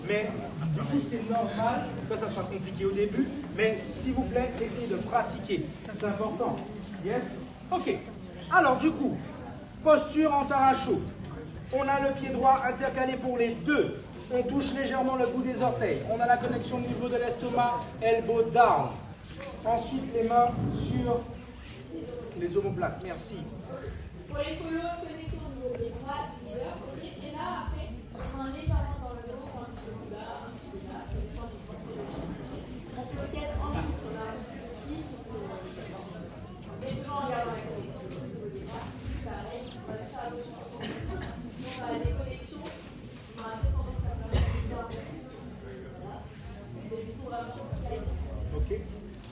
Mais du coup, c'est normal que ça soit compliqué au début. Mais s'il vous plaît, essayez de pratiquer. C'est important. Yes? Ok. Alors, du coup, posture en taracho. On a le pied droit intercalé pour les deux. On touche légèrement le bout des orteils. On a la connexion au niveau de l'estomac, elbow down. Ensuite, les mains sur les omoplates. Merci. Pour les follow, connexion au niveau des bras, du leader. Okay. Et là, après, on main légèrement dans le dos, un petit peu plus bas, un petit peu là. Ça dépend du temps que on peut aussi être ensuite, si on a un petit et toujours en gardant la connexion au niveau des bras. Pareil, on va faire attention. Si on a des connexions, on a un peu tendance à faire un peu plus. Voilà. Mais du coup, vraiment, ça aide. Ok.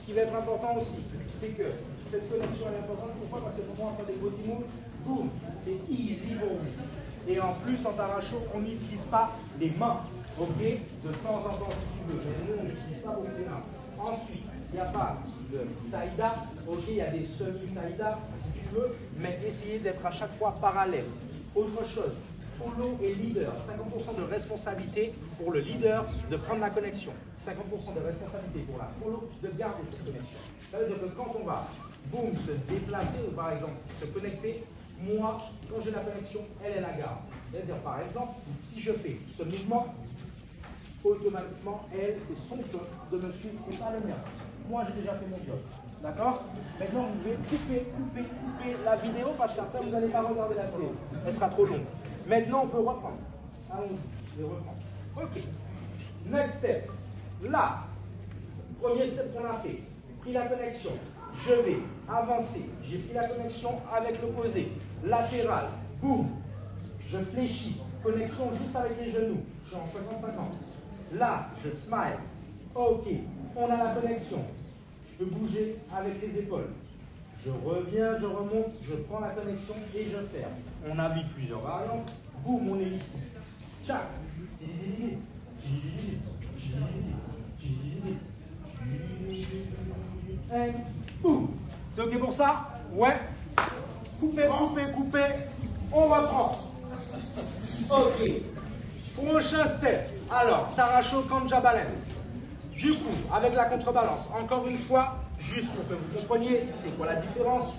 Ce qui va être important aussi, c'est que cette connexion est importante. Pourquoi? Parce que quand on va faire des body moves, boum, c'est easy pour vous. Et en plus, en taracho, on n'utilise pas les mains. Ok? De temps en temps, si tu veux. Mais nous, on n'utilise pas beaucoup les mains. Ensuite, il n'y a pas de saïda. Ok? Il y a des semi-saïda, si tu veux. Mais essayez d'être à chaque fois parallèle. Autre chose. Follow et leader, 50% de responsabilité pour le leader de prendre la connexion, 50% de responsabilité pour la follow de garder cette connexion. Ça veut dire que quand on va, boum, se déplacer ou par exemple se connecter, moi, quand j'ai la connexion, elle la garde. C'est-à-dire par exemple, si je fais ce mouvement, automatiquement, elle, c'est son job de me suivre et pas le mien. Moi, j'ai déjà fait mon job. D'accord? Maintenant, vous pouvez couper la vidéo parce qu'après, vous n'allez pas regarder la vidéo. Elle sera trop longue. Maintenant, on peut reprendre. Allons-y, je vais reprendre. Ok. Next step. Là, premier step qu'on a fait. Pris la connexion. Je vais avancer. J'ai pris la connexion avec l'opposé. Latéral. Boum. Je fléchis. Connexion juste avec les genoux. Je suis en 50-50. Là, je smile. Ok. On a la connexion. Je peux bouger avec les épaules. Je reviens, je remonte, je prends la connexion et je ferme. On a vu plusieurs variantes. Boum, on est ici. Tchac. Et boum. C'est ok pour ça? Ouais. Coupez. On reprend. Ok. Prochain step. Alors, taracho kanja balance. Du coup, avec la contrebalance, encore une fois, juste pour que vous compreniez, c'est quoi la différence?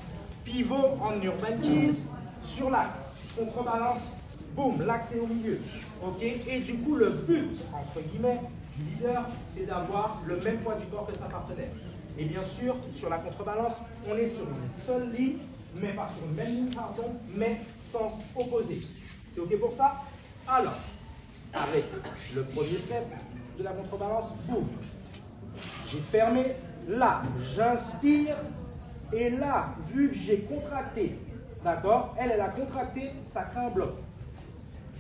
Pivot en urban keys sur l'axe. Contrebalance, boum, l'axe est au milieu. Ok? Et du coup, le but, entre guillemets, du leader, c'est d'avoir le même poids du corps que sa partenaire. Et bien sûr, sur la contrebalance, on est sur une seule ligne, mais pas sur une même ligne, pardon, mais sens opposé. C'est ok pour ça? Alors, avec le premier step de la contrebalance, boum. J'ai fermé, là, j'inspire, et là, vu que j'ai contracté, d'accord, elle a contracté, ça crée un bloc.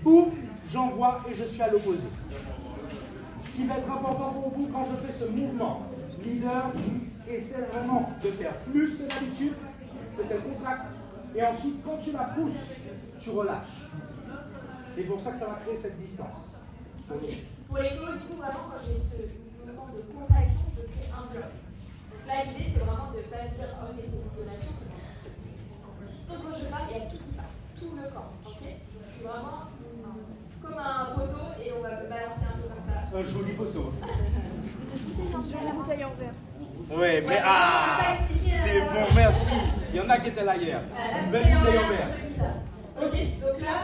Boum, j'envoie et je suis à l'opposé. Ce qui va être important pour vous quand je fais ce mouvement, leader, essaie vraiment de faire plus que d'habitude, que qu'elle contracte, et ensuite, quand tu la pousses, tu relâches. C'est pour ça que ça va créer cette distance. Okay. Pour les flots, du coup, vraiment, quand j'ai ce mouvement de contraction, je crée un bloc. Donc là, l'idée, c'est vraiment de ne pas se dire, ok, c'est une isolation, c'est bon. Donc quand je parle, il y a tout qui part, tout le corps. Okay, je suis vraiment comme un poteau et on va me balancer un peu comme ça. Un joli poteau. La bouteille en verre. Oui, mais c'est bon, merci. Il y en a qui étaient là hier. Une belle bouteille en verre. Ok, donc là,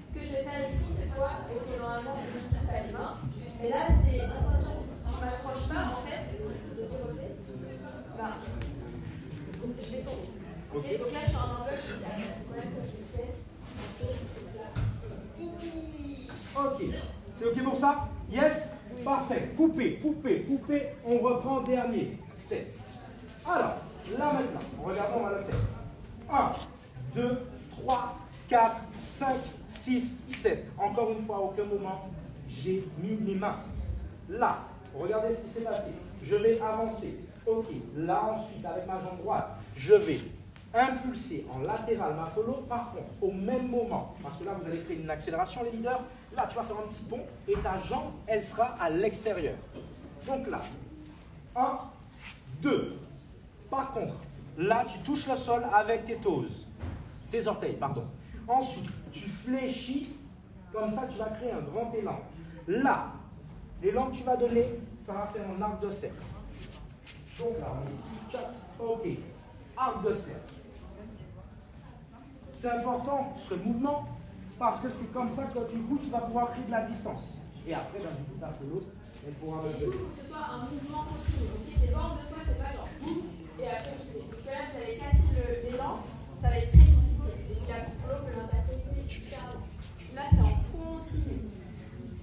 ce que je vais faire ici, c'est toi, ok, normalement, on utilise pas les mains. Mais là, c'est instinctif. Si je ne m'accroche pas, en fait, je vais tomber. Okay, donc là, je suis en enveloppe, je tiens. Ok, c'est ok pour ça? Yes? Parfait. Coupez. On reprend dernier step. Alors, là maintenant, regardons, on va le faire. 1, 2, 3, 4, 5, 6, 7. Encore une fois, à aucun moment, j'ai mis mes mains. Là, regardez ce qui s'est passé. Je vais avancer. Ok, là ensuite, avec ma jambe droite, je vais impulser en latéral ma follow. Par contre, au même moment, parce que là, vous allez créer une accélération, les leaders. Là, tu vas faire un petit bond et ta jambe, elle sera à l'extérieur. Donc là, 1, 2. Par contre, là, tu touches le sol avec tes toes. Tes orteils, pardon. Ensuite, tu fléchis. Comme ça, tu vas créer un grand élan. Là, L'élan que tu vas donner, ça va faire un arc de cercle. Donc là, on est ici, tchac, ok. Arc de cercle. C'est important ce mouvement parce que c'est comme ça que quand tu bouges, tu vas pouvoir créer de la distance. Et après, d'un bout à l'autre, elle pourra Et du coup, il faut que ce soit un mouvement continu. Ok, c'est pas en deux fois, c'est pas genre boum et après je vais. Parce que là, vous allez casser l'élan, ça va être très difficile. Et puis la Flo peut l'interpréter différemment. Là, c'est en continu.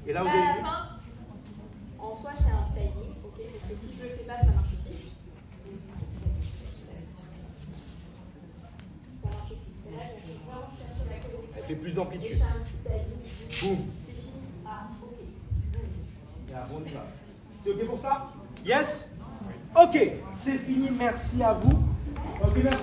Et là, vous À avez la vu fin, en soi, c'est un styling, ok, parce que si je le fais pas, ça marche aussi. Ça marche aussi. Et là, je vais vraiment chercher la connexion. Elle fait plus Et d'amplitude. je fais un petit styling. Boum. C'est fini. Ah, ok. Et là, on y va. C'est ok pour ça? Yes? Ok, c'est fini, merci à vous. Ok, merci.